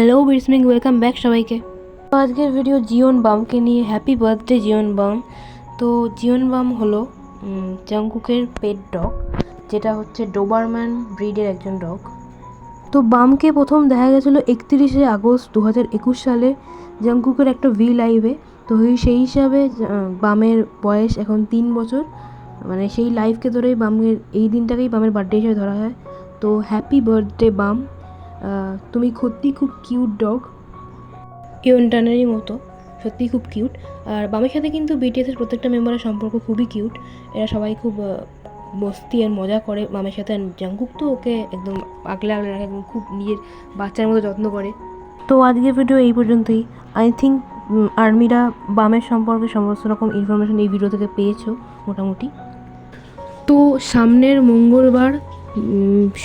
Hello বিসমিং, welcome back সবাইকে। তো আজকের ভিডিও জিওন বামকে নিয়ে। হ্যাপি বার্থডে জিওন বাম। তো জিওন বাম হলো জাংকুকের পেট ডগ, যেটা হচ্ছে ডোবারম্যান ব্রিডের একজন ডগ। তো বামকে প্রথম দেখা গেছিলো 31শে আগস্ট 2021 সালে জাংকুকের একটা ভি লাইভে। তো সেই হিসাবে বামের বয়স এখন 3 বছর, মানে সেই লাইভকে ধরেই বামের এই দিনটাকেই বামের বার্থডে হিসেবে ধরা হয়। তো হ্যাপি বার্থডে বাম, তুমি সত্যি খুব কিউট ডগ, ইয়নটানেরই মতো, সত্যিই খুব কিউট। আর বামের সাথে কিন্তু বিটিএসের প্রত্যেকটা মেম্বারের সম্পর্ক খুবই কিউট। এরা সবাই খুব মস্তি আর মজা করে বামের সাথে। জাংকুক তো ওকে একদম আগলে আগলে রাখে, একদম খুব নিজের বাচ্চার মতো যত্ন করে। তো আজকের ভিডিও এই পর্যন্তই। আই থিঙ্ক আর্মিরা বামের সম্পর্কে সমস্ত রকম ইনফরমেশন এই ভিডিও থেকে পেয়েছো মোটামুটি। তো সামনের মঙ্গলবার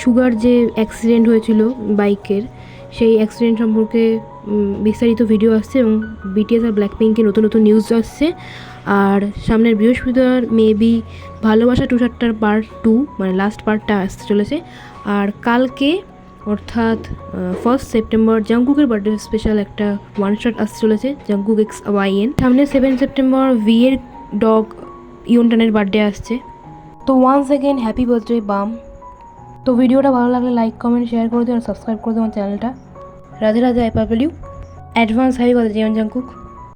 সুগার যে অ্যাক্সিডেন্ট হয়েছিল বাইকের, সেই অ্যাক্সিডেন্ট সম্পর্কে বিস্তারিত ভিডিও আসছে এবং বিটিএস আর ব্ল্যাক পিঙ্কের নতুন নতুন নিউজ আসছে। আর সামনের বৃহস্পতিবার মেবি ভালোবাসা টু শার্টটার পার্ট 2, মানে লাস্ট পার্টটা আসতে চলেছে। আর কালকে অর্থাৎ 1 সেপ্টেম্বর জাংকুকের বার্থডে স্পেশাল একটা ওয়ান শট আসতে চলেছে, জাংকুক এক্স ওয়াইএন। সামনে 7 সেপ্টেম্বর ভি এর ডগ ইয়নটানের বার্থডে আসছে। তো ওয়ান্স অ্যাগেন হ্যাপি বার্থডে বাম। তো ভিডিওটা ভালো লাগলে লাইক কমেন্ট শেয়ার করে দিও আর সাবস্ক্রাইব করে দিও আমার চ্যানেলটা। Radhe Radhe, I purple you. Advance happy birthday Jungkook.